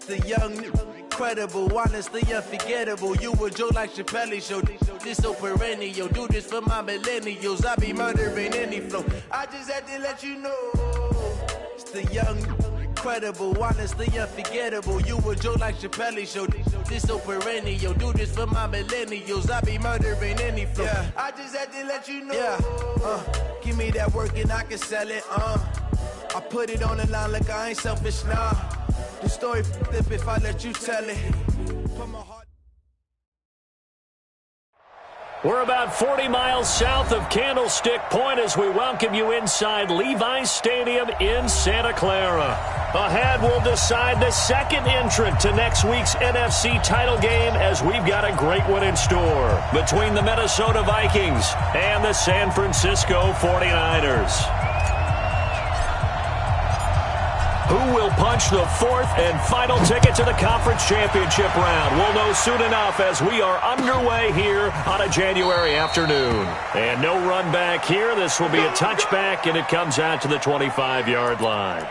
The young, incredible, honestly unforgettable. You a Joe like Chappelle show. This so perennial. Do this for my millennials. I be murdering any flow. I just had to let you know. It's the young, incredible, honestly unforgettable. You a Joe like Chappelle show. This so perennial. Do this for my millennials. I be murdering any flow. Yeah. I just had to let you know. Yeah. Give me that work and I can sell it. I put it on the line like I ain't selfish, nah. The story flip if I let you tell it. We're about 40 miles south of Candlestick Point as we welcome you inside Levi's Stadium in Santa Clara. Ahead, we'll decide the second entrant to next week's NFC title game as we've got a great one in store between the Minnesota Vikings and the San Francisco 49ers. Who will punch the fourth and final ticket to the conference championship round? We'll know soon enough as we are underway here on a January afternoon. And no run back here. This will be a touchback, and it comes out to the 25-yard line.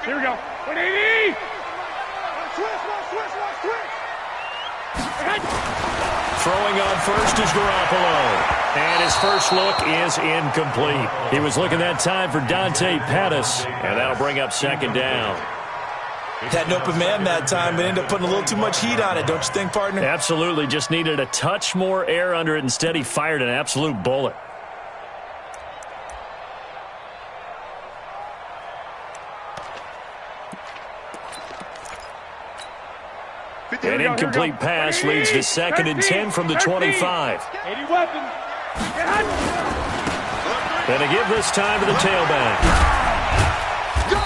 Here we go. 180! Throwing on first is Garoppolo. And his first look is incomplete. He was looking that time for Dante Pettis, and that'll bring up second down. Had an open man that time, but ended up putting a little too much heat on it, don't you think, partner? Absolutely. Just needed a touch more air under it. Instead, he fired an absolute bullet. An incomplete pass leads to 2nd and 10 from the 25. 80 weapon. And to give this time to the tailback.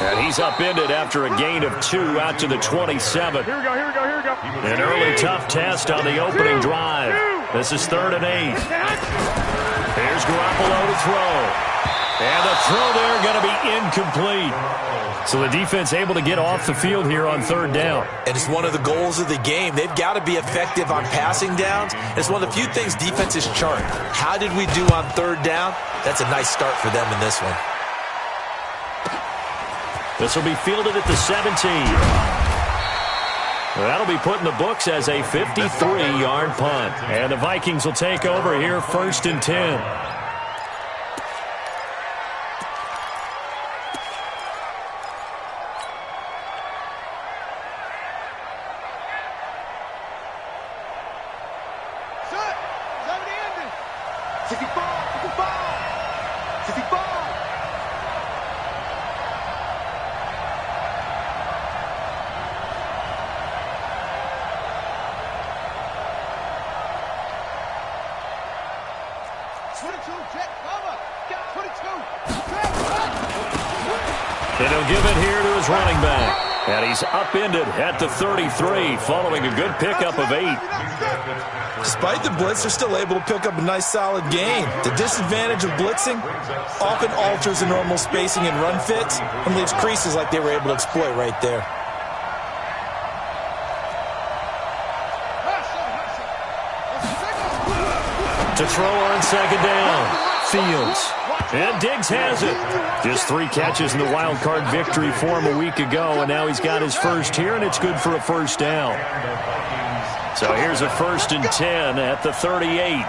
And he's upended after a gain of 2 out to the 27. Here we go. An early tough test on the opening drive. This is 3rd and 8. Here's Garoppolo to throw. And the throw there going to be incomplete. So the defense able to get off the field here on 3rd down. And it's one of the goals of the game. They've got to be effective on passing downs. It's one of the few things defenses chart. How did we do on 3rd down? That's a nice start for them in this one. This will be fielded at the 17. That'll be put in the books as a 53-yard punt. And the Vikings will take over here 1st and 10. And he'll give it here to his running back. And he's upended at the 33 following a good pickup of 8. Despite the blitz, they're still able to pick up a nice solid gain. The disadvantage of blitzing often alters the normal spacing and run fits and leaves creases like they were able to exploit right there. To throw on 2nd down. Fields. And Diggs has it. Just 3 catches in the wild card victory for him a week ago, and now he's got his first here, and it's good for a 1st down. So here's a 1st and 10 at the 38.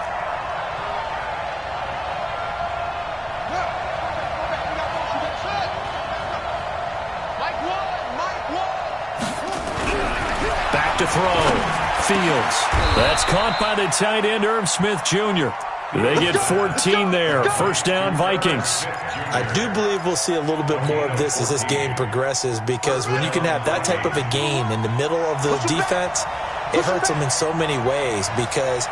Back to throw. Fields. That's caught by the tight end, Irv Smith Jr. They get 14 there. 1st down, Vikings. I do believe we'll see a little bit more of this as this game progresses, because when you can have that type of a gain in the middle of the defense, it hurts them in so many ways, because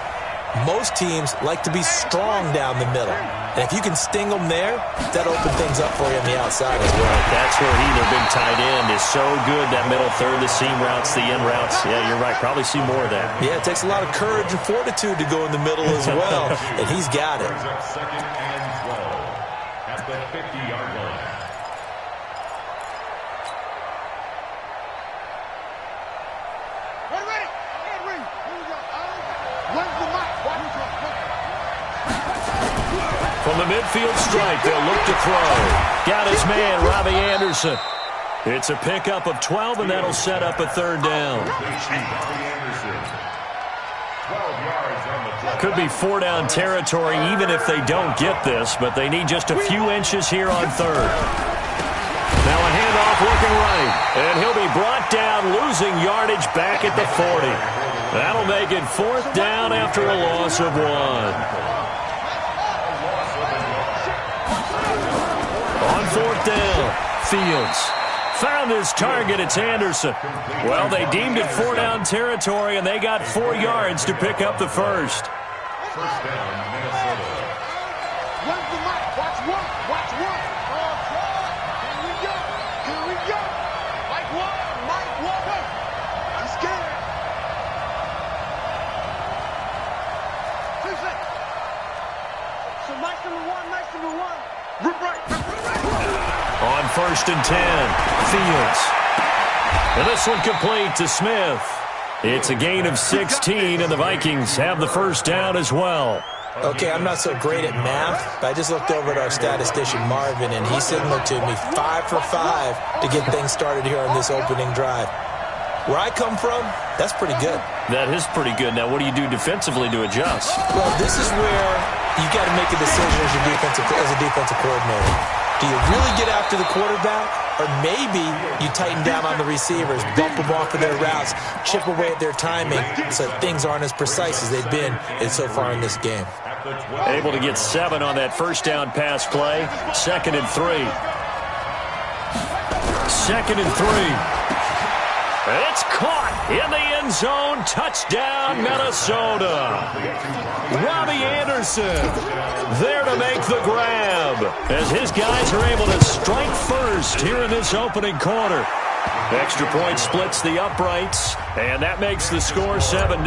most teams like to be strong down the middle. And if you can sting them there, that opens things up for you on the outside as well. That's where he, their big tight end, is so good, that middle third, the seam routes, the in routes. Yeah, you're right. Probably see more of that. Yeah, it takes a lot of courage and fortitude to go in the middle as well, and he's got it. 2nd and 12 at the 50-yard line. From the midfield stripe, they'll look to throw. Got his man, Robbie Anderson. It's a pickup of 12, and that'll set up a third down. Could be four-down territory even if they don't get this, but they need just a few inches here on third. Now a handoff looking right, and he'll be brought down, losing yardage back at the 40. That'll make it fourth down after a loss of 1. On fourth down, Fields found his target. It's Anderson. Well, they deemed it four-down territory, and they got 4 yards to pick up the first. First down, Minnesota. Where's the mic? Watch one. Watch one. Here we go. Here we go. Mike one. Mike one. I'm scared. 2 seconds. So Mike's number one. Mike's number one. Rip right. On first and 10, Fields. And this one complete to Smith. It's a gain of 16, and the Vikings have the first down as well. Okay, I'm not so great at math, but I just looked over at our statistician, Marvin, and he signaled to me 5 for 5 to get things started here on this opening drive. Where I come from, that's pretty good. That is pretty good. Now, what do you do defensively to adjust? Well, this is where you got to make a decision as a defensive coordinator. Do you really get after the quarterback, or maybe you tighten down on the receivers, bump them off of their routes, chip away at their timing so things aren't as precise as they've been so far in this game? Able to get 7 on that first down pass play. 2nd and 3. 2nd and 3. It's caught in the end zone. Touchdown, Minnesota. Robbie Anderson there to make the grab as his guys are able to strike first here in this opening quarter. Extra point splits the uprights, and that makes the score 7-0.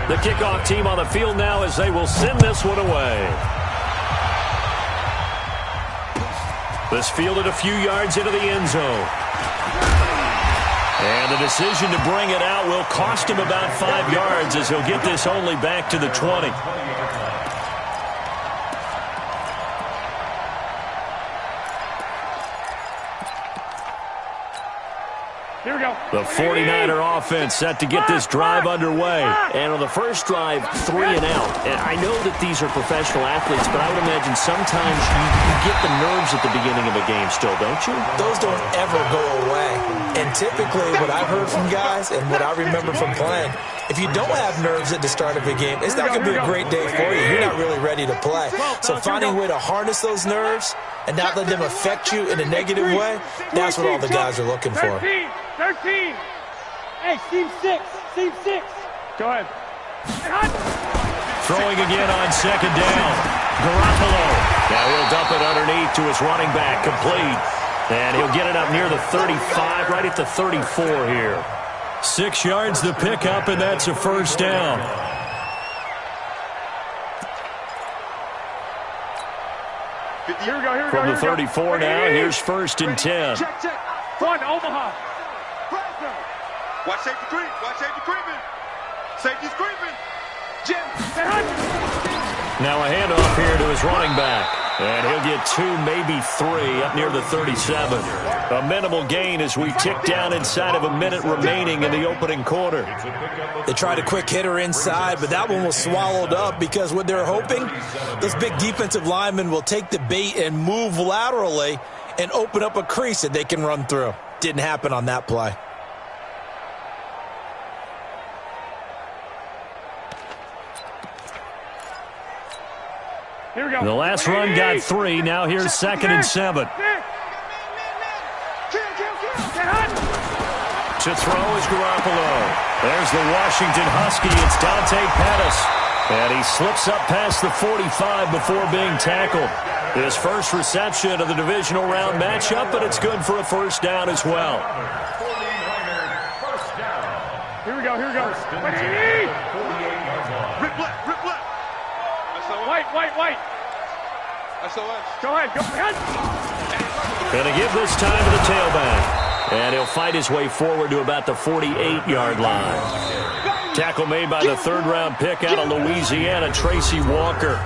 The kickoff team on the field now as they will send this one away. This fielded a few yards into the end zone. And the decision to bring it out will cost him about 5 yards as he'll get this only back to the 20. Here we go. The 49er offense set to get this drive underway. And on the first drive, 3 and out. And I know that these are professional athletes, but I would imagine sometimes you get the nerves at the beginning of a game still, don't you? Those don't ever go away. And typically what I've heard from guys and what I remember from playing, if you don't have nerves at the start of a game, it's not going to be a great day for you. You're not really ready to play. So finding a way to harness those nerves and not let them affect you in a negative way, that's what all the guys are looking for. 13. Hey, Team 6. Team 6. Go ahead. Throwing again on 2nd down. Garoppolo. Now he'll dump it underneath to his running back. Complete. And he'll get it up near the 35, right at the 34 here. 6 yards to pick up, and that's a first down. Here we go. From the 34 now, here's 1st and 10. Check. 1, Omaha. Watch safety creep. Watch safety creeping. Safety's creeping. Jim. Now a handoff here to his running back. And he'll get 2, maybe 3, up near the 37. A minimal gain as we tick down inside of a minute remaining in the opening quarter. They tried a quick hitter inside, but that one was swallowed up because what they're hoping, those big defensive linemen will take the bait and move laterally and open up a crease that they can run through. Didn't happen on that play. Here we go. The last run got 3. Now here's 2nd and 7. To throw is Garoppolo. There's the Washington Husky. It's Dante Pettis. And he slips up past the 45 before being tackled. His first reception of the divisional round matchup, but it's good for a first down as well. Here we go. 180. Rip left. White. SOS. Go ahead. Going to give this time to the tailback. And he'll fight his way forward to about the 48-yard line. Tackle made by the third-round pick out of Louisiana, Tracy Walker.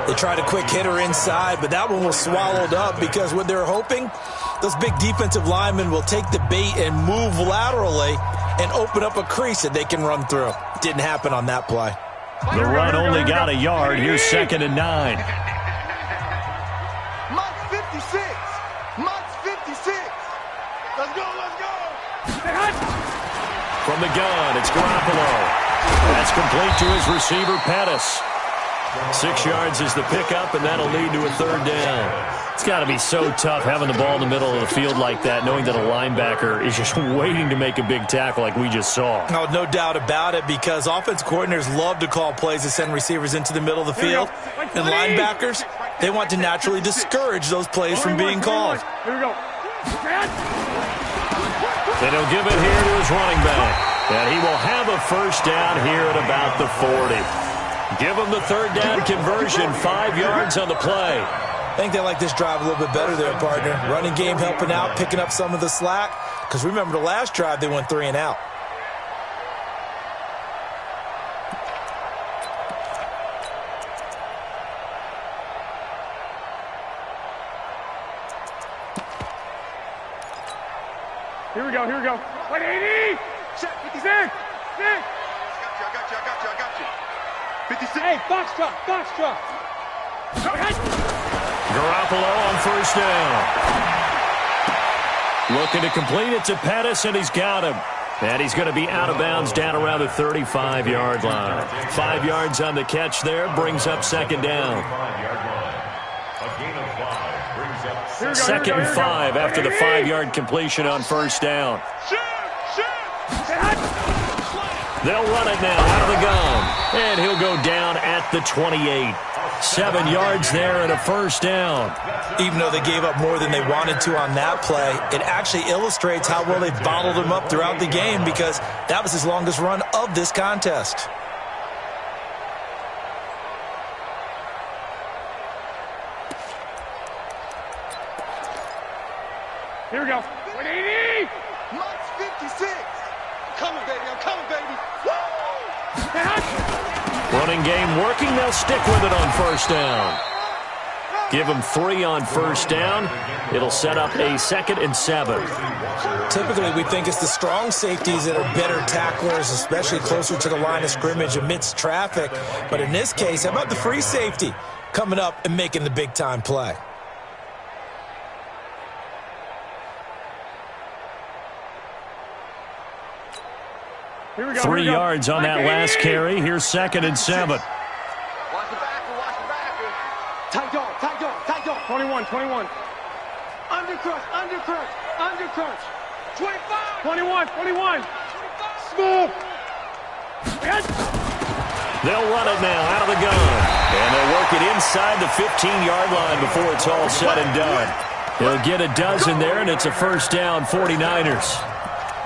They tried a quick hitter inside, but that one was swallowed up because what they're hoping, those big defensive linemen will take the bait and move laterally and open up a crease that they can run through. Didn't happen on that play. The run only got a yard. Here's 2nd and 9. Mott's 56. Mott's 56. Let's go, let's go. From the gun, it's Garoppolo. That's complete to his receiver, Pettis. 6 yards is the pickup, and that'll lead to a 3rd down. It's got to be so tough having the ball in the middle of the field like that, knowing that a linebacker is just waiting to make a big tackle like we just saw. Oh, no doubt about it, because offense coordinators love to call plays to send receivers into the middle of the field. And linebackers, they want to naturally discourage those plays from being called. Here we go. Then he'll give it here to his running back. And he will have a 1st down here at about the 40. Give him the 3rd down conversion, 5 yards on the play. I think they like this drive a little bit better there, partner. Running game helping out, picking up some of the slack. Because remember, the last drive, they went 3 and out. Here we go, here we go. 180! Check, 56. Six! Six! I got you. 56. Hey, box truck! Garoppolo on 1st down. Looking to complete it to Pettis, and he's got him. And he's going to be out of bounds down around the 35-yard line. 5 yards on the catch there, brings up 2nd down. 2nd and 5 after the 5-yard completion on 1st down. They'll run it now out of the gun. And he'll go down at the 28. 7 yards there and a 1st down. Even though they gave up more than they wanted to on that play, it actually illustrates how well they've bottled him up throughout the game, because that was his longest run of this contest. Here we go. 180! Mott's 56. I'm coming, baby. Woo! Running game working. They'll stick with it on 1st down. Give them 3 on 1st down. It'll set up a 2nd and 7. Typically, we think it's the strong safeties that are better tacklers, especially closer to the line of scrimmage amidst traffic. But in this case, how about the free safety coming up and making the big-time play? Here we go. 3 yards on that last carry. Here's 2nd and 7. Watch the backer. Tight dog. 21. Undercrunch. 25. 21. Smooth. They'll run it now out of the gun. And they'll work it inside the 15-yard line before it's all said and done. He'll get a dozen there, and it's a 1st down, 49ers.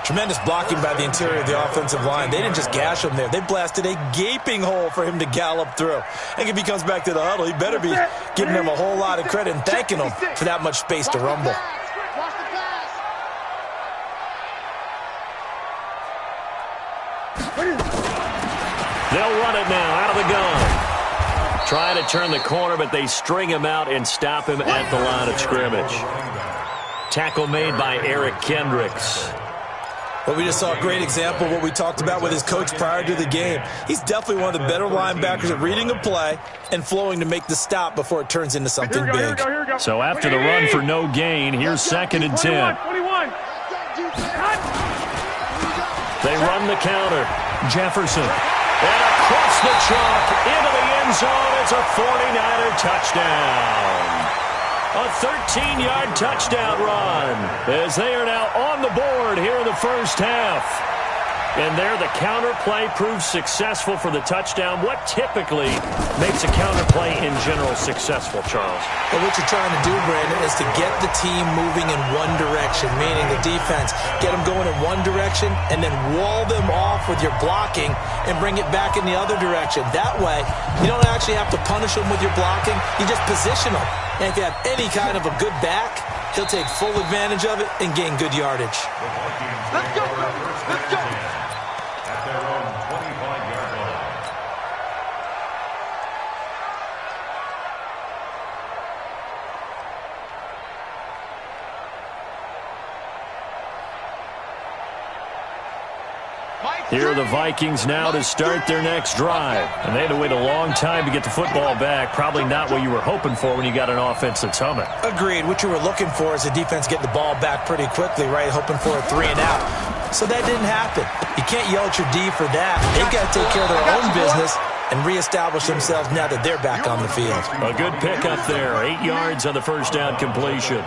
Tremendous blocking by the interior of the offensive line. They didn't just gash him there. They blasted a gaping hole for him to gallop through. I think if he comes back to the huddle, he better be giving them a whole lot of credit and thanking them for that much space to rumble. Watch the pass. They'll run it now out of the gun. Trying to turn the corner, but they string him out and stop him at the line of scrimmage. Tackle made by Eric Kendricks. But we just saw a great example of what we talked about with his coach prior to the game. He's definitely one of the better linebackers at reading a play and flowing to make the stop before it turns into something big. Here we go. So after the run for no gain, here's 2nd and 10. 21. They run the counter. Jefferson. And across the chalk into the end zone. It's a 49er touchdown. A 13-yard touchdown run as they are now on the board here in the 1st half. And there the counter play proves successful for the touchdown. What typically makes a counter play in general successful, Charles? But what you're trying to do, Brandon, is to get the team moving in one direction, meaning the defense. Get them going in one direction and then wall them off with your blocking and bring it back in the other direction. That way, you don't actually have to punish them with your blocking. You just position them. And if you have any kind of a good back, he'll take full advantage of it and gain good yardage. Let's go. Here are the Vikings now to start their next drive. And they had to wait a long time to get the football back. Probably not what you were hoping for when you got an offense that's humming. Agreed. What you were looking for is the defense getting the ball back pretty quickly, right? Hoping for a 3-and-out. So that didn't happen. You can't yell at your D for that. They've got to take care of their own business and reestablish themselves now that they're back on the field. A good pickup there. 8 yards on the first down completion.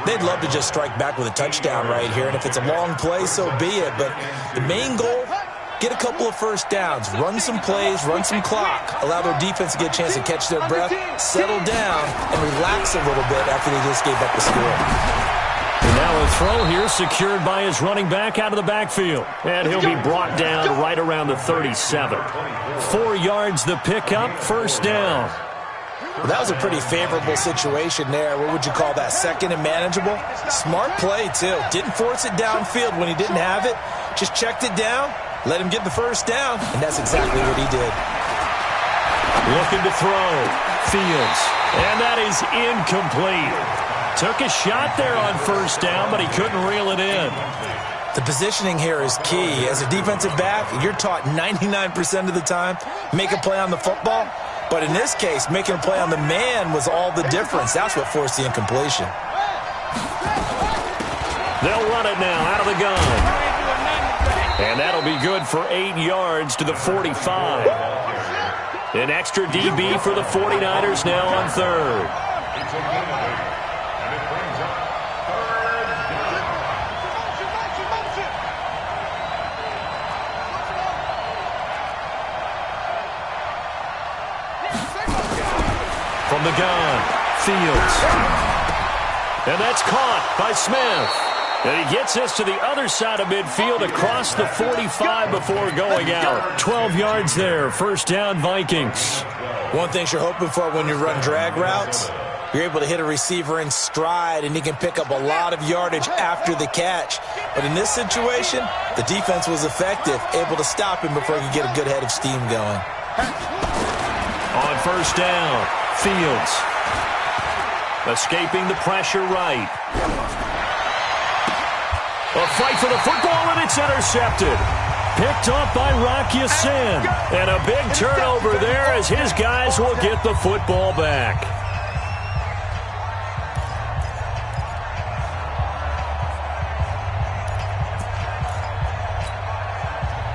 They'd love to just strike back with a touchdown right here, and if it's a long play, so be it. But the main goal, get a couple of first downs, run some plays, run some clock, allow their defense to get a chance to catch their breath, settle down, and relax a little bit after they just gave up the score. And now a throw here secured by his running back out of the backfield. And he'll be brought down right around the 37. 4 yards the pickup, first down. Well, that was a pretty favorable situation there. What would you call that? Second and manageable? Smart play, too. Didn't force it downfield when he didn't have it. Just checked it down, let him get the first down, and that's exactly what he did. Looking to throw. Fields. And that is incomplete. Took a shot there on first down, but he couldn't reel it in. The positioning here is key. As a defensive back, you're taught 99% of the time, make a play on the football. But in this case, making a play on the man was all the difference. That's what forced the incompletion. They'll run it now out of the gun. And that'll be good for 8 yards to the 45. An extra DB for the 49ers now on third. From the gun, Fields. And that's caught by Smith. And he gets us to the other side of midfield across the 45 before going out. 12 yards there, first down Vikings. One thing you're hoping for when you run drag routes, you're able to hit a receiver in stride and he can pick up a lot of yardage after the catch. But in this situation, the defense was effective, able to stop him before he could get a good head of steam going. On first down, Fields. Escaping the pressure right. A fight for the football, and it's intercepted. Picked off by Rock Ya-Sin. And a big turnover there as his guys will get the football back.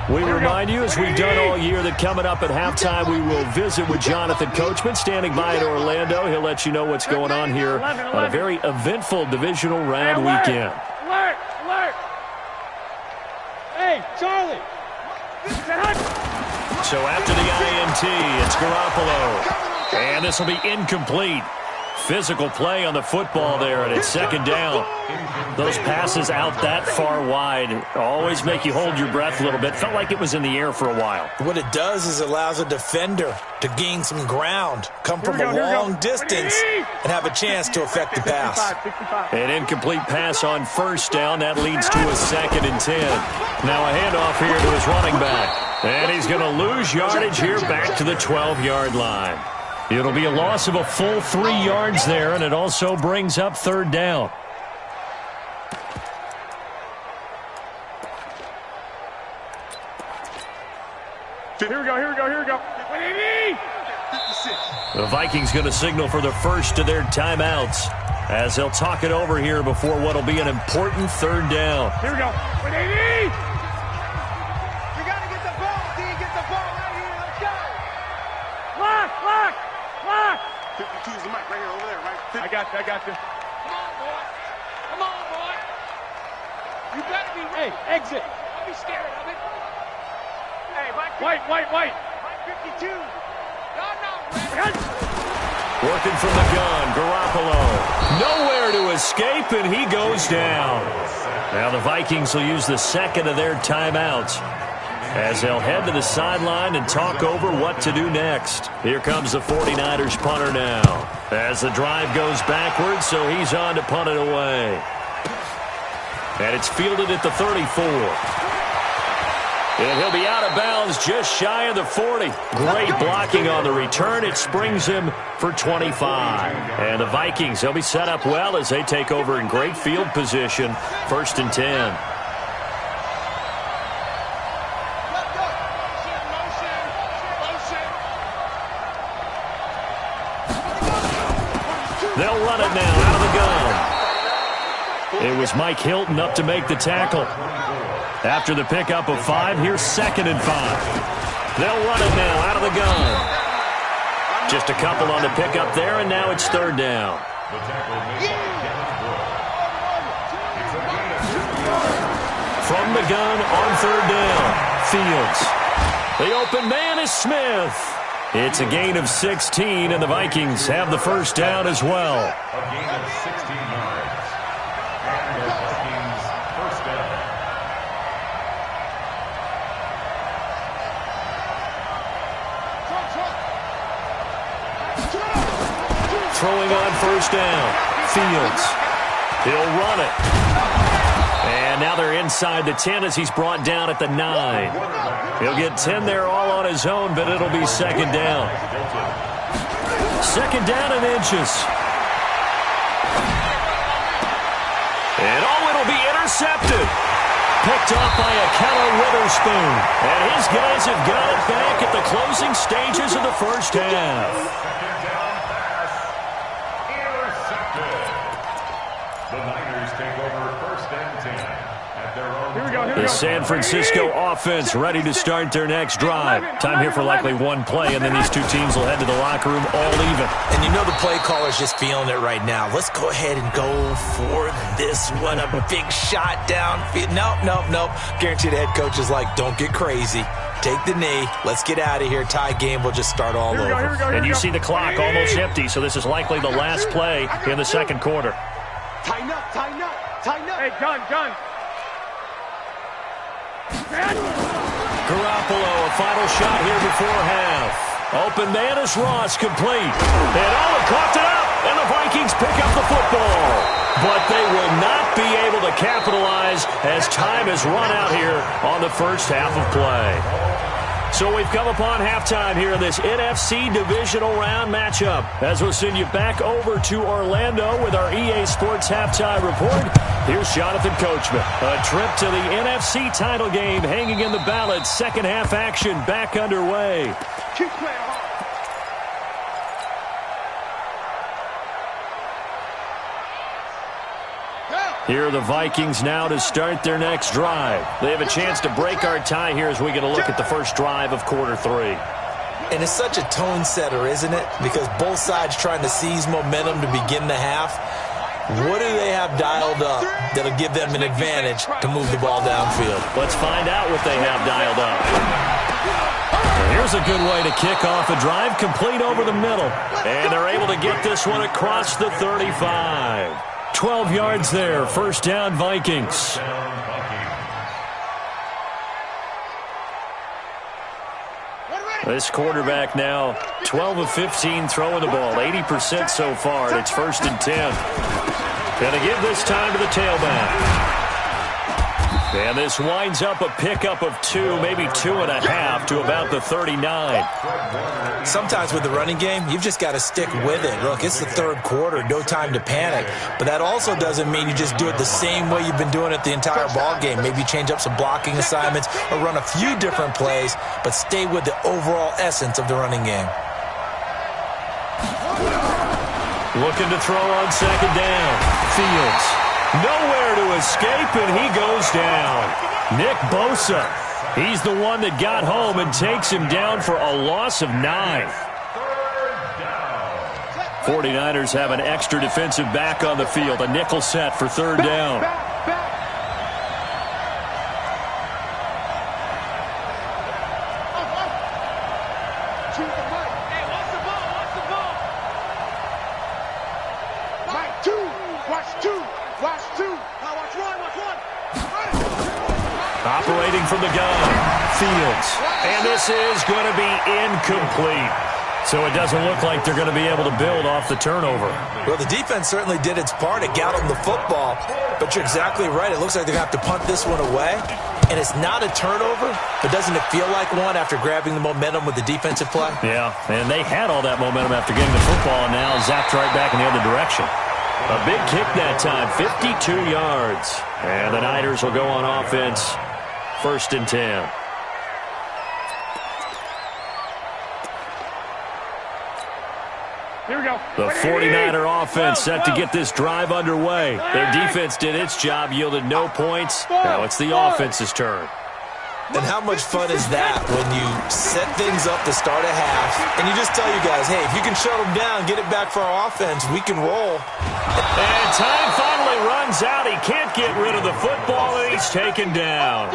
We remind you, as we've done all year, that coming up at halftime, we will visit with Jonathan Coachman, standing by in Orlando. He'll let you know what's going on here on a very eventful divisional round weekend. Alert! Alert! Hey, Charlie! So after the INT, it's Garoppolo. And this will be incomplete. Physical play on the football there, and it's second down. Those passes out that far wide always make you hold your breath a little bit. Felt like it was in the air for a while. What it does is it allows a defender to gain some ground, come from a long distance, and have a chance to affect the pass. An incomplete pass on first down. That leads to a 2nd and 10. Now a handoff here to his running back. And he's going to lose yardage here back to the 12-yard line. It'll be a loss of a full 3 yards there, and it also brings up third down. Here we go, here we go, here we go. The Vikings going to signal for the first of their timeouts as they'll talk it over here before what will be an important third down. Here we go. I got you. Come on, boy. You better be ready. Hey, exit. Don't be scared of it. Hey, White. Mike 52. No, ready. Working from the gun, Garoppolo. Nowhere to escape, and he goes down. Now the Vikings will use the second of their timeouts as they'll head to the sideline and talk over what to do next. Here comes the 49ers punter now as the drive goes backwards, so he's on to punt it away. And it's fielded at the 34. And he'll be out of bounds just shy of the 40. Great blocking on the return. It springs him for 25. And the Vikings, they'll be set up well as they take over in great field position. 1st and 10. They'll run it now out of the gun. It was Mike Hilton up to make the tackle. After the pickup of 5, here's 2nd and 5. They'll run it now out of the gun. Just a couple on the pickup there, and now it's 3rd down. From the gun on 3rd down, Fields. The open man is Smith. It's a gain of 16, and the Vikings have the 1st down as well. A gain of 16 yards. And the Vikings 1st down. Throwing on 1st down, Fields. He'll run it. And now they're inside the 10 as he's brought down at the 9. He'll get 10 there all on his own, but it'll be 2nd down. 2nd down and inches. And it'll be intercepted. Picked off by a Keller Witherspoon. And his guys have got it back at the closing stages of the 1st half. 2nd down pass. Intercepted. The Niners take over 1st and 10 at their own. Here we go. The San Francisco offense ready to start their next drive. Time here for likely one play, and then these two teams will head to the locker room all even. And you know the play caller's just feeling it right now. Let's go ahead and go for this one. A big shot downfield. Nope. Guarantee the head coach is like, don't get crazy. Take the knee. Let's get out of here. Tie game. We'll just start all over. And you see the clock almost empty, so this is likely the last play in the 2nd quarter. Tighten up. Hey, gun. Garoppolo, a final shot here before half. Open man is Ross, complete. And coughed it up, and the Vikings pick up the football. But they will not be able to capitalize as time has run out here on the 1st half of play. So we've come upon halftime here in this NFC divisional round matchup. As we'll send you back over to Orlando with our EA Sports halftime report. Here's Jonathan Coachman. A trip to the NFC title game hanging in the balance. 2nd half action back underway. Keep playing hard. Here are the Vikings now to start their next drive. They have a chance to break our tie here as we get a look at the first drive of quarter 3. And it's such a tone setter, isn't it? Because both sides trying to seize momentum to begin the half. What do they have dialed up that'll give them an advantage to move the ball downfield? Let's find out what they have dialed up. Here's a good way to kick off a drive, complete over the middle. And they're able to get this one across the 35. 12 yards there, 1st down Vikings. This quarterback now 12 of 15 throwing the ball, 80% so far, and it's 1st and 10. Gonna give this time to the tailback. And this winds up a pickup of 2, maybe 2.5 to about the 39. Sometimes with the running game, you've just got to stick with it. Look, it's the 3rd quarter, no time to panic. But that also doesn't mean you just do it the same way you've been doing it the entire ball game. Maybe change up some blocking assignments or run a few different plays, but stay with the overall essence of the running game. Looking to throw on 2nd down. Fields. Nowhere to escape, and he goes down. Nick Bosa. He's the one that got home and takes him down for a loss of 9. 49ers have an extra defensive back on the field. A nickel set for 3rd down. Operating from the gun, Fields. And this is going to be incomplete. So it doesn't look like they're going to be able to build off the turnover. Well, the defense certainly did its part. It got them the football. But you're exactly right. It looks like they're going to have to punt this one away. And it's not a turnover, but doesn't it feel like one after grabbing the momentum with the defensive play? Yeah, and they had all that momentum after getting the football, and now zapped right back in the other direction. A big kick that time, 52 yards. And the Niners will go on offense, 1st and 10. Here we go. The 49er offense set to get this drive underway. Their defense did its job, yielded no points. Now it's the offense's turn. And how much fun is that when you set things up to start a half and you just tell you guys, hey, if you can shut them down, get it back for our offense, we can roll. And time finally runs out. He can't get rid of the football, and he's taken down.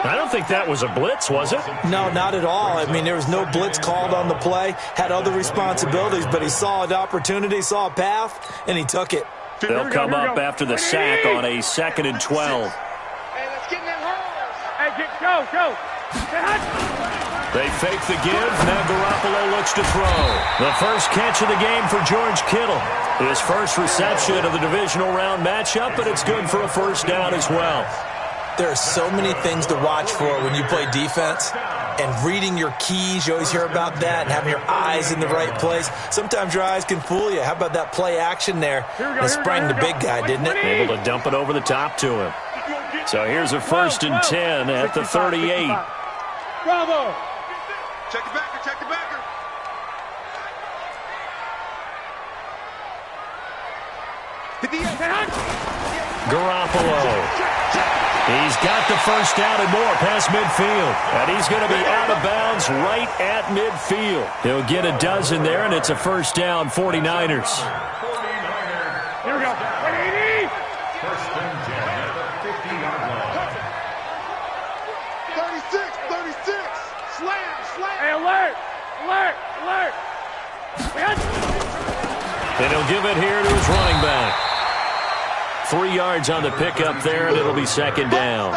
I don't think that was a blitz, was it? No, not at all. I mean, there was no blitz called on the play, had other responsibilities, but he saw an opportunity, saw a path, and he took it. They'll come up after the sack on a 2nd and 12. Go. They fake the give. Now Garoppolo looks to throw. The first catch of the game for George Kittle. His first reception of the divisional round matchup, but it's good for a first down as well. There are so many things to watch for when you play defense. And reading your keys, you always hear about that, and having your eyes in the right place. Sometimes your eyes can fool you. How about that play action there? It sprang the big guy, didn't it? Able to dump it over the top to him. So here's a 1st and 10 at the 38. Bravo. Check the backer, check the backer. Garoppolo. He's got the first down and more past midfield. And he's going to be out of bounds right at midfield. He'll get a dozen there, and it's a first down, 49ers. Here we go. 1st and 10 at the 50-yard line. 36. Slam. Hey, alert. And he'll give it here to his running back. 3 yards on the pickup there, and it'll be 2nd down.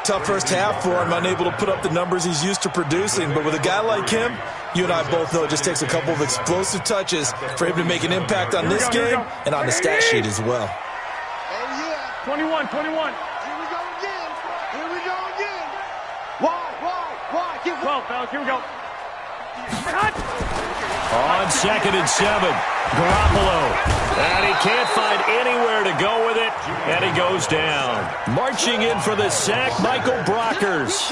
Tough first half for him, unable to put up the numbers he's used to producing. But with a guy like him, you and I both know it just takes a couple of explosive touches for him to make an impact on this game and on the stat sheet as well. 21. Here we go again. Why? Give 12, fellas. Here we go. On 2nd and 7, Garoppolo. And he can't find anywhere to go with it, and he goes down. Marching in for the sack, Michael Brockers.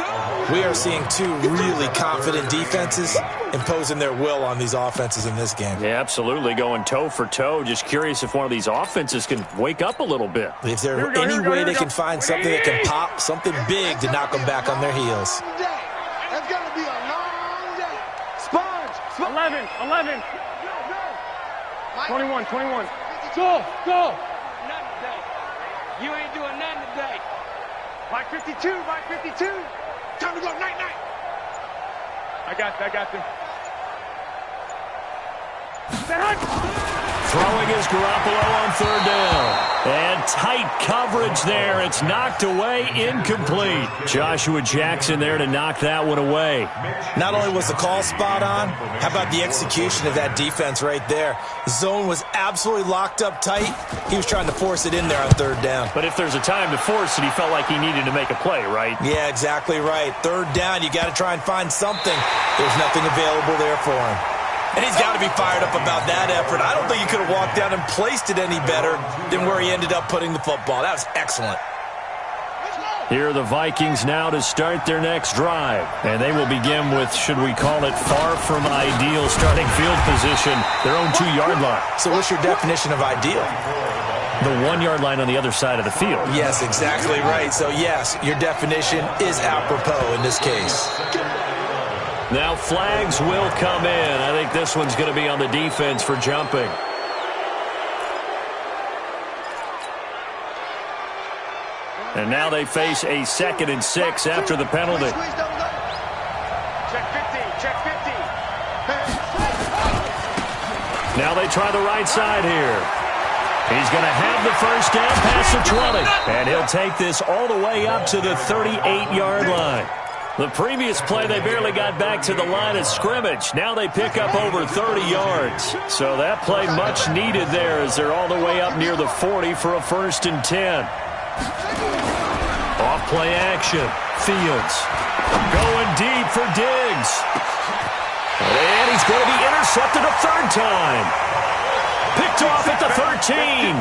We are seeing two really confident defenses imposing their will on these offenses in this game. Yeah, absolutely, going toe for toe. Just curious if one of these offenses can wake up a little bit. If there's any way they can find something that can pop, something big to knock them back on their heels. That's going to be a long day. Sponge. 11. 21. Go. Nothing today. You ain't doing nothing today. Mike 52. Time to go. Night. I got them. Throwing is Garoppolo on 3rd down. And tight coverage there. It's knocked away, incomplete. Joshua Jackson there to knock that one away. Not only was the call spot on, how about the execution of that defense right there? The zone was absolutely locked up tight. He was trying to force it in there on 3rd down. But if there's a time to force it, he felt like he needed to make a play, right? Yeah, exactly right. 3rd down, you got to try and find something. There's nothing available there for him. And he's got to be fired up about that effort. I don't think he could have walked down and placed it any better than where he ended up putting the football. That was excellent. Here are the Vikings now to start their next drive. And they will begin with, should we call it, far from ideal starting field position, their own 2-yard line. So what's your definition of ideal? The 1-yard line on the other side of the field. Yes, exactly right. So, yes, your definition is apropos in this case. Now flags will come in. I think this one's going to be on the defense for jumping. And now they face a 2nd and 6 after the penalty. Check 50. Now they try the right side here. He's going to have the first down past the 20. And he'll take this all the way up to the 38-yard line. The previous play, they barely got back to the line of scrimmage. Now they pick up over 30 yards. So that play much needed there as they're all the way up near the 40 for a 1st and 10. Off play action. Fields going deep for Diggs. And he's going to be intercepted a 3rd time. Picked off at the 13.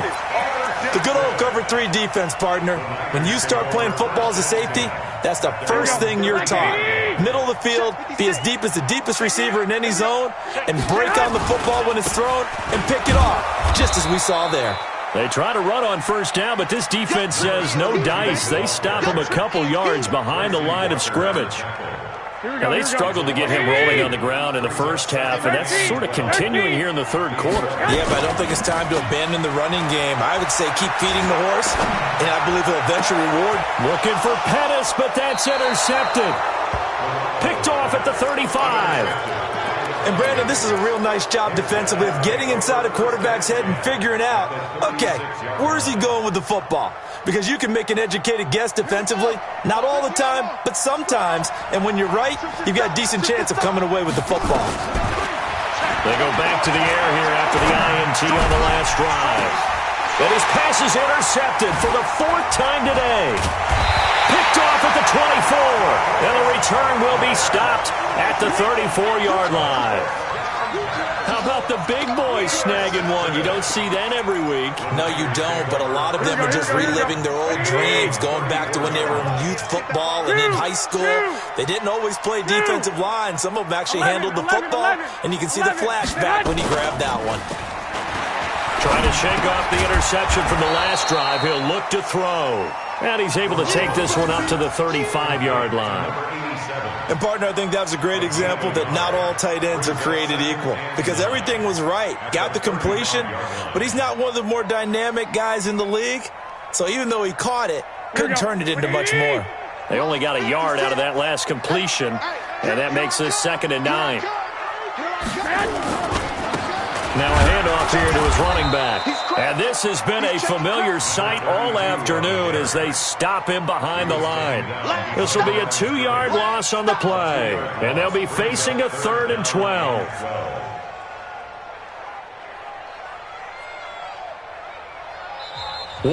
The good old cover 3 defense, partner. When you start playing football as a safety, that's the first thing you're taught. Middle of the field, be as deep as the deepest receiver in any zone, and break on the football when it's thrown and pick it off, just as we saw there. They try to run on first down, but this defense says no dice. They stop him a couple yards behind the line of scrimmage. Now, they struggled to get him rolling on the ground in the first half, and that's sort of continuing here in the third quarter. Yeah, but I don't think it's time to abandon the running game. I would say keep feeding the horse, and I believe he'll eventually reward. Looking for Pettis, but that's intercepted. Picked off at the 35. And, Brandon, this is a real nice job defensively of getting inside a quarterback's head and figuring out, okay, where's he going with the football? Because you can make an educated guess defensively, not all the time, but sometimes. And when you're right, you've got a decent chance of coming away with the football. They go back to the air here after the INT on the last drive. And his pass is intercepted for the 4th time today. Picked off at the 24. And the return will be stopped at the 34-yard line. How about the big boys snagging one? You don't see that every week. No, you don't, but a lot of them are just reliving their old dreams, going back to when they were in youth football and in high school. They didn't always play defensive line. Some of them actually handled the football, and you can see the flashback when he grabbed that one. Trying to shake off the interception from the last drive. He'll look to throw. And he's able to take this one up to the 35-yard line. And, partner, I think that was a great example that not all tight ends are created equal. Because everything was right. Got the completion, but he's not one of the more dynamic guys in the league. So even though he caught it, couldn't turn it into much more. They only got a yard out of that last completion, and that makes this 2nd and 9. Now a handoff here to his running back. And this has been a familiar sight all afternoon as they stop him behind the line. This will be a 2-yard loss on the play. And they'll be facing a 3rd and 12.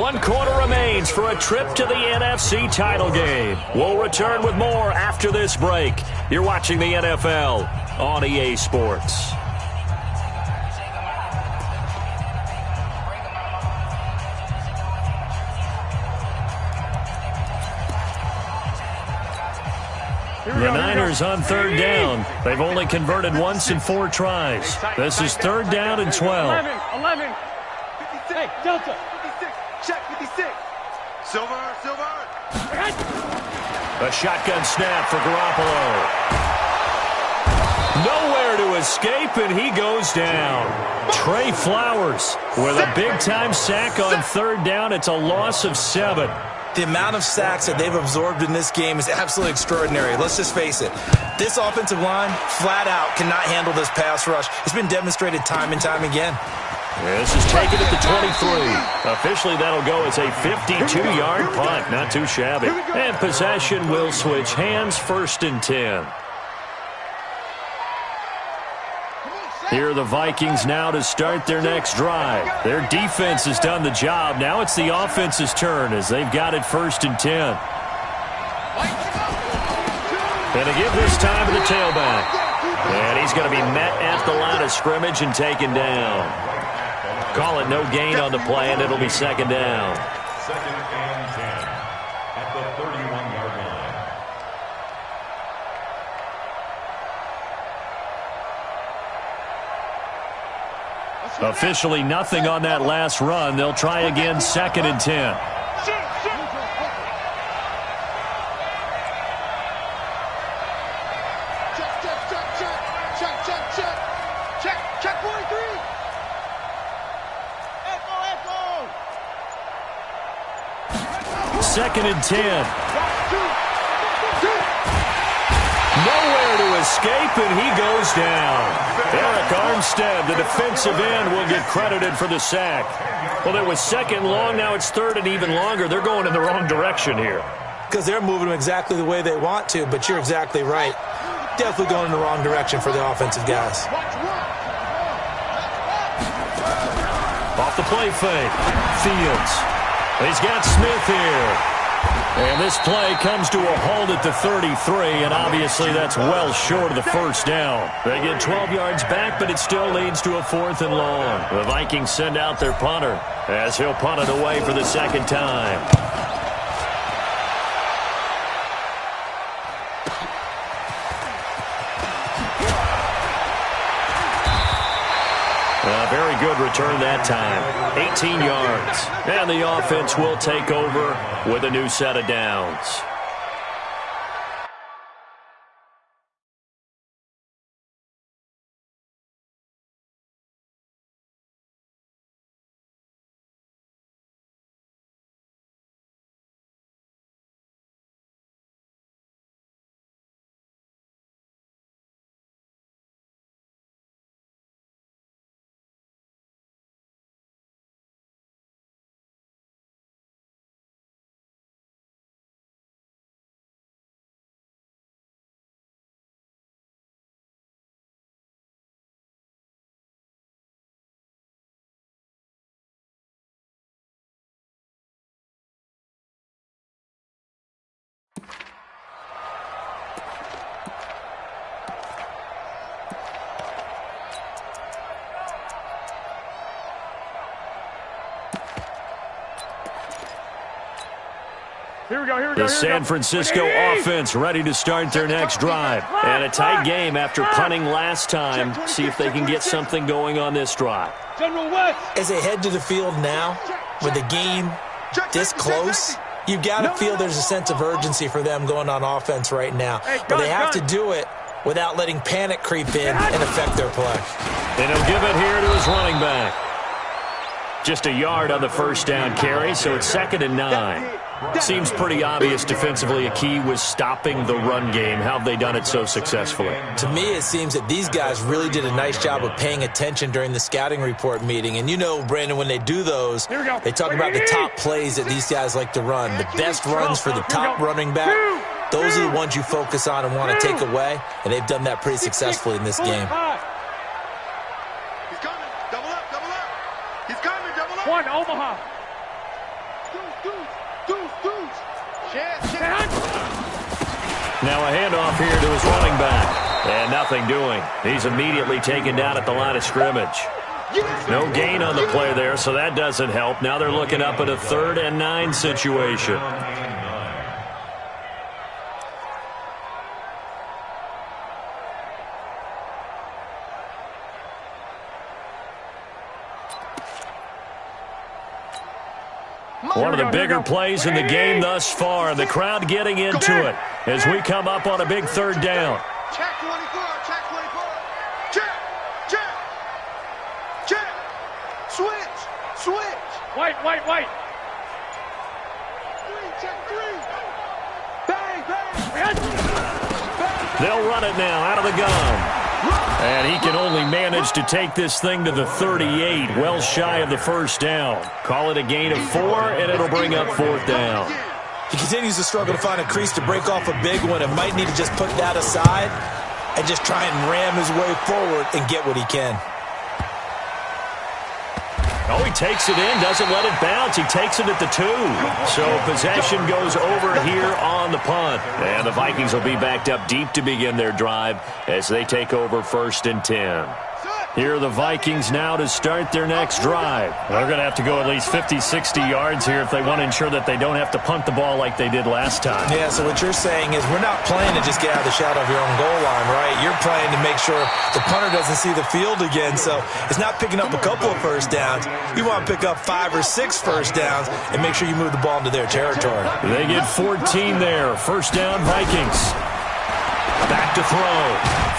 One quarter remains for a trip to the NFC title game. We'll return with more after this break. You're watching the NFL on EA Sports. The Niners on 3rd down. They've only converted once in 4 tries. This is 3rd down and 12. 11. Hey, Delta. 56. Check 56. Silver. A shotgun snap for Garoppolo. Nowhere to escape, and he goes down. Trey Flowers with a big-time sack on 3rd down. It's a loss of 7. The amount of sacks that they've absorbed in this game is absolutely extraordinary. Let's just face it. This offensive line, flat out, cannot handle this pass rush. It's been demonstrated time and time again. Yeah, this is taken at the 23. Officially, that'll go as a 52-yard punt. Not too shabby. And possession will switch hands, 1st and 10. Here are the Vikings now to start their next drive. Their defense has done the job. Now it's the offense's turn as they've got it 1st and 10. And to give this time to the tailback. And he's going to be met at the line of scrimmage and taken down. Call it no gain on the play, and it'll be 2nd down. 2nd and 10 at the 31-yard line. Officially nothing on that last run. They'll try again, 2nd and 10. Check 43. Echo. 2nd and 10. Nowhere to escape, and he goes down. Eric Armstead, the defensive end, will get credited for the sack. Well, it was 2nd long. Now it's 3rd and even longer. They're going in the wrong direction here. Because they're moving them exactly the way they want to, but you're exactly right. Definitely going in the wrong direction for the offensive guys. Off the play fake. Fields. He's got Smith here. And this play comes to a halt at the 33, and obviously that's well short of the first down. They get 12 yards back, but it still leads to a 4th and long. The Vikings send out their punter as he'll punt it away for the second time. A very good return that time. 18 yards. And the offense will take over with a new set of downs. The San Francisco offense ready to start their next drive. And a tight game after punting last time. See if they can get something going on this drive. As they head to the field now, with the game this close, you've got to feel there's a sense of urgency for them going on offense right now. But they have to do it without letting panic creep in and affect their play. And he'll give it here to his running back. Just a yard on the first down carry, so it's 2nd and 9. Seems pretty obvious defensively a key was stopping the run game. How have they done it so successfully? To me, it seems that these guys really did a nice job of paying attention during the scouting report meeting. And you know, Brandon, when they do those, they talk about the top plays that these guys like to run. The best runs for the top running back, those are the ones you focus on and want to take away. And they've done that pretty successfully in this game. He's coming. Double up, double up. He's coming, double up. One, Omaha. Now a handoff here to his running back. And nothing doing. He's immediately taken down at the line of scrimmage. No gain on the play there, so that doesn't help. Now they're looking up at a 3rd and 9 situation. One of the bigger plays in the game thus far. The crowd getting into it as we come up on a big 3rd down. Check 24, check 24. Check, check, check. Switch, switch. White. Three, check 3. Bang, bang. They'll run it now out of the gun. And he can only manage to take this thing to the 38, well shy of the first down. Call it a gain of 4, and it'll bring up 4th down. He continues to struggle to find a crease to break off a big one and might need to just put that aside and just try and ram his way forward and get what he can. Oh, he takes it in, doesn't let it bounce. He takes it at the 2. So possession goes over here on the punt. And the Vikings will be backed up deep to begin their drive as they take over 1st and 10. Here are the Vikings now to start their next drive. They're going to have to go at least 50, 60 yards here if they want to ensure that they don't have to punt the ball like they did last time. Yeah, so what you're saying is we're not playing to just get out of the shadow of your own goal line, right? You're playing to make sure the punter doesn't see the field again. So it's not picking up a couple of first downs. You want to pick up 5 or 6 first downs and make sure you move the ball into their territory. They get 14 there. First down, Vikings. Back to throw.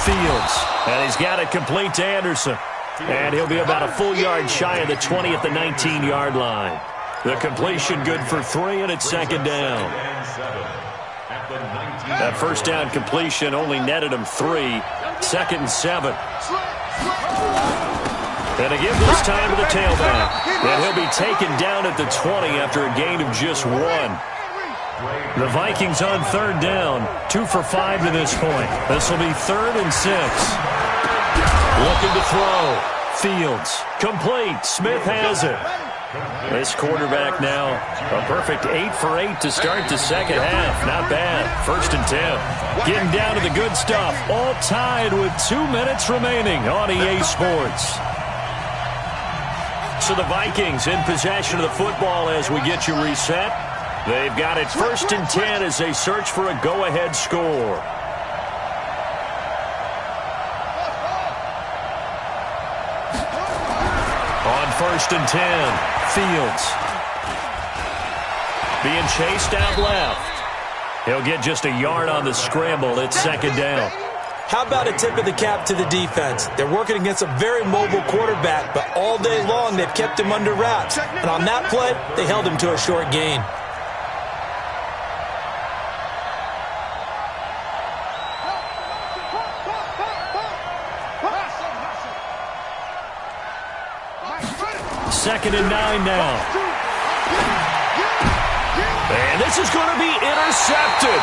Fields. And he's got it complete to Anderson. And he'll be about a full yard shy of the 20 at the 19-yard line. The completion good for 3, and it's 2nd down. That first down completion only netted him 3. 2nd and 7. And to give this time to the tailback. And he'll be taken down at the 20 after a gain of just 1. The Vikings on 3rd down, 2 for 5 to this point. This will be 3rd and 6. Looking to throw. Fields, complete. Smith has it. This quarterback now, a perfect 8 for 8 to start the second half. Not bad. 1st and 10. Getting down to the good stuff. All tied with 2 minutes remaining on EA Sports. So the Vikings in possession of the football as we get you reset. They've got it 1st and 10 as they search for a go-ahead score. On 1st and 10, Fields. Being chased out left. He'll get just a yard on the scramble. It's 2nd down. How about a tip of the cap to the defense? They're working against a very mobile quarterback, but all day long they've kept him under wraps. And on that play, they held him to a short gain. Second and 9 now. And this is going to be intercepted.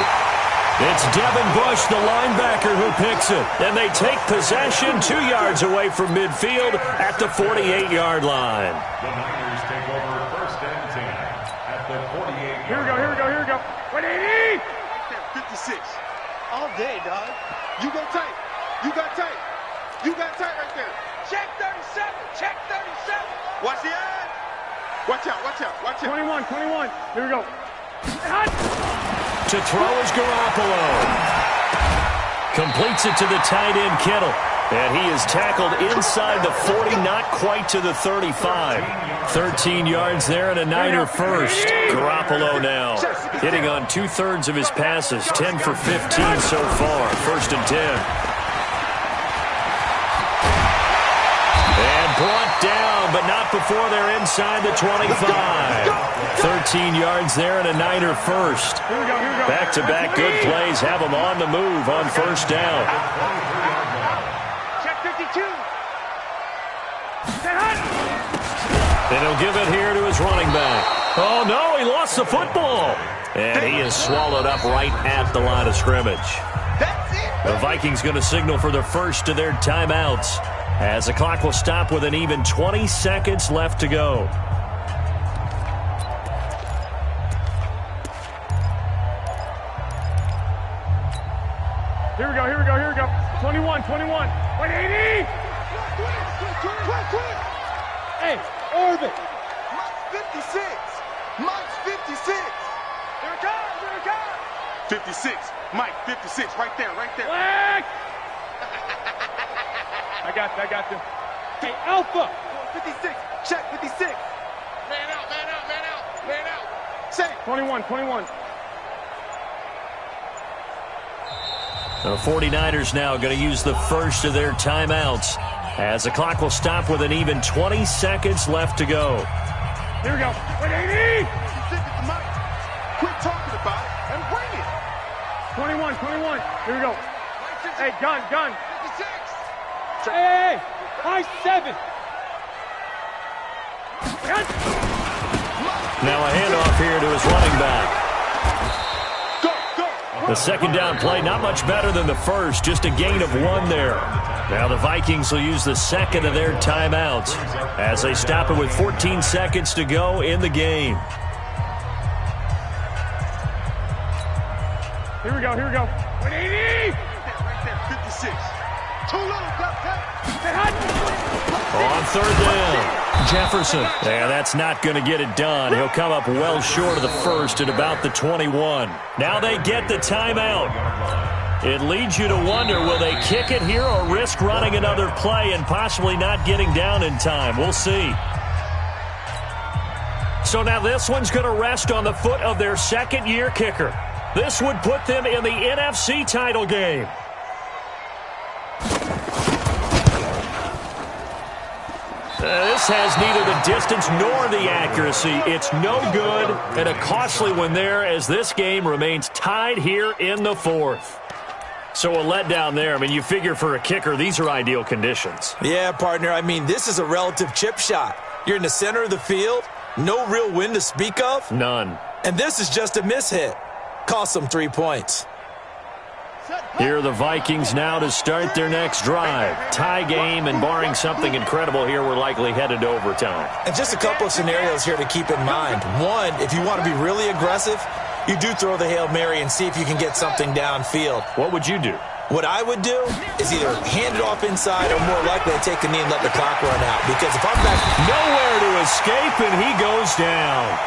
It's Devin Bush, the linebacker, who picks it. And they take possession 2 yards away from midfield at the 48-yard line. The Niners take over 1st and 10 at the 48-yard line. Here we go. 180! 56. All day, dog. You go tight. You got tight. You got tight right there. Check 37. Check 37. Watch the eye. Watch out. 21. Here we go. To throw is Garoppolo. Completes it to the tight end, Kittle. And he is tackled inside the 40, not quite to the 35. 13 yards there and a Niner first. Garoppolo now hitting on 2/3 of his passes. 10 for 15 so far. 1st and 10. Brought down, but not before they're inside the 25. 13 yards there and a Niner first. Back-to-back good plays have them on the move on 1st down. Check 52. And he'll give it here to his running back. Oh, no, he lost the football. And he is swallowed up right at the line of scrimmage. The Vikings going to signal for the first of their timeouts, as the clock will stop with an even 20 seconds left to go. Here we go. 21. 180! Hey, Orbit. Mike's 56. Here it comes. 56. Mike, 56. Right there. Black! I got you. Hey, Alpha! 56. Check 56. Man out. Say 21. The 49ers now going to use the first of their timeouts, as the clock will stop with an even 20 seconds left to go. Here we go. 180! Mike, quit talking about it and bring it. 21. Here we go. Hey, gun. 56. Hey, high 7. Now a handoff here to his running back. Go. The 2nd down play, not much better than the first, just a gain of 1 there. Now the Vikings will use the 2nd of their timeouts as they stop it with 14 seconds to go in the game. Here we go. 180! Right there, 56. Too little, On 3rd down, Jefferson. Yeah, that's not going to get it done. He'll come up well short of the first at about the 21. Now they get the timeout. It leads you to wonder, will they kick it here or risk running another play and possibly not getting down in time? We'll see. So now this one's going to rest on the foot of their 2nd-year kicker. This would put them in the NFC title game. This has neither the distance nor the accuracy. It's no good, and a costly one there as this game remains tied here in the 4th. So a letdown there. I mean, you figure for a kicker, these are ideal conditions. Yeah, partner. I mean, this is a relative chip shot. You're in the center of the field, no real wind to speak of. None. And this is just a miss hit. Cost them 3 points. Set. Here are the Vikings now to start their next drive. Tie game, and barring something incredible here, we're likely headed to overtime. And just a couple of scenarios here to keep in mind. One, if you want to be really aggressive, you do throw the Hail Mary and see if you can get something downfield. What would you do? What I would do is either hand it off inside or more likely to take a knee and let the clock run out. Because if I'm back... Nowhere to escape, and he goes down.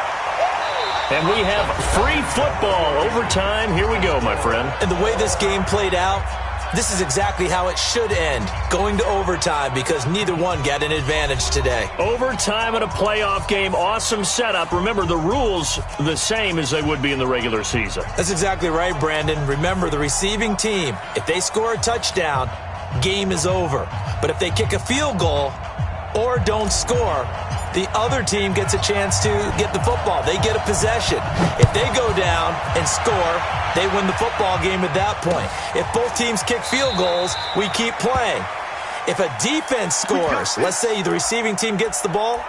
And we have free football. Overtime. Here we go, my friend. And the way this game played out, this is exactly how it should end. Going to overtime because neither one got an advantage today. Overtime in a playoff game. Awesome setup. Remember, the rules the same as they would be in the regular season. That's exactly right, Brandon. Remember, the receiving team, if they score a touchdown, game is over. But if they kick a field goal or don't score, the other team gets a chance to get the football. They get a possession. If they go down and score, they win the football game at that point. If both teams kick field goals, we keep playing. If a defense scores, let's say the receiving team gets the ball,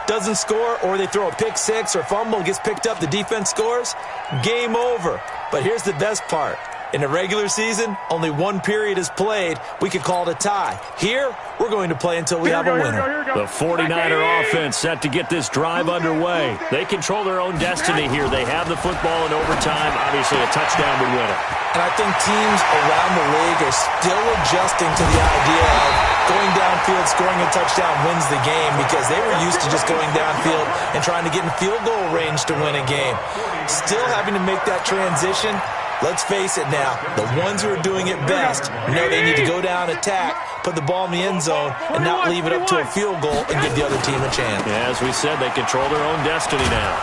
doesn't score, or they throw a pick six or fumble, gets picked up, the defense scores, game over. But here's the best part. In a regular season, only one period is played. We could call it a tie. Here, we're going to play until we have a winner. The 49er offense set to get this drive underway. They control their own destiny here. They have the football in overtime. Obviously, a touchdown would win it. And I think teams around the league are still adjusting to the idea of going downfield, scoring a touchdown wins the game because they were used to just going downfield and trying to get in field goal range to win a game. Still having to make that transition. Let's face it now, the ones who are doing it best know they need to go down, attack, put the ball in the end zone, and not leave it up to a field goal and give the other team a chance. Yeah, as we said, they control their own destiny now.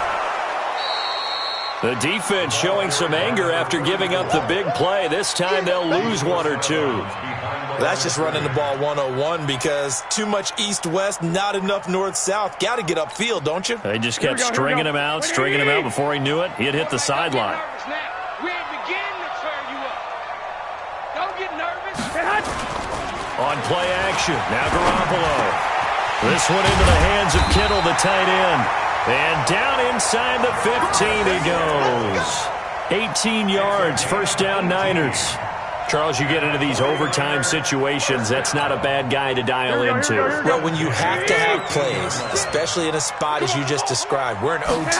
The defense showing some anger after giving up the big play. This time they'll lose one or two. That's just running the ball 101 because too much east-west, not enough north-south. Got to get upfield, don't you? They just kept stringing him out before he knew it. He'd hit the sideline. On play action, now Garoppolo. This one into the hands of Kittle, the tight end. And down inside the 15 he goes. 18 yards, first down Niners. Charles, you get into these overtime situations, that's not a bad guy to dial into. Well, when you have to have plays, especially in a spot as you just described, we're in OT,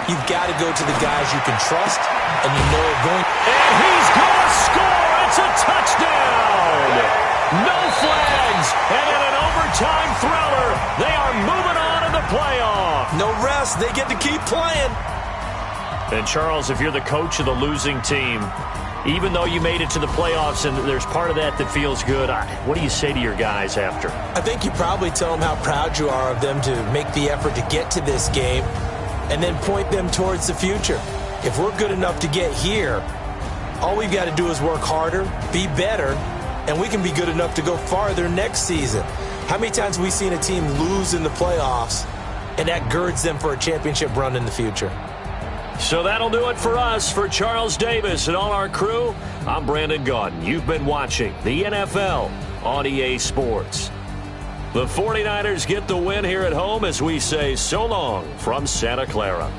you've got to go to the guys you can trust, and you know are going. And he's going to score! It's a touchdown! No flags, and in an overtime thriller, they are moving on in the playoff. No rest, they get to keep playing. And Charles, if you're the coach of the losing team, even though you made it to the playoffs and there's part of that feels good, what do you say to your guys after? I think you probably tell them how proud you are of them to make the effort to get to this game and then point them towards the future. If we're good enough to get here, all we've got to do is work harder, be better, and we can be good enough to go farther next season. How many times have we seen a team lose in the playoffs, and that girds them for a championship run in the future? So that'll do it for us. For Charles Davis and all our crew, I'm Brandon Gaudin. You've been watching the NFL on EA Sports. The 49ers get the win here at home as we say so long from Santa Clara.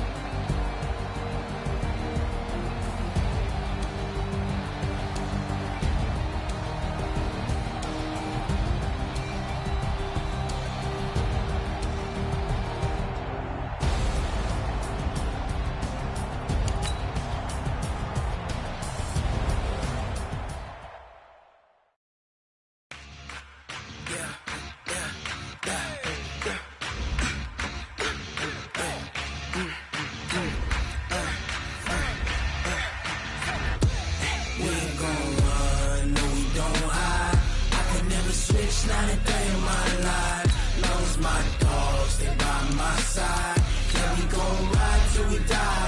My dogs, they by my side. Yeah, we gon' ride till we die.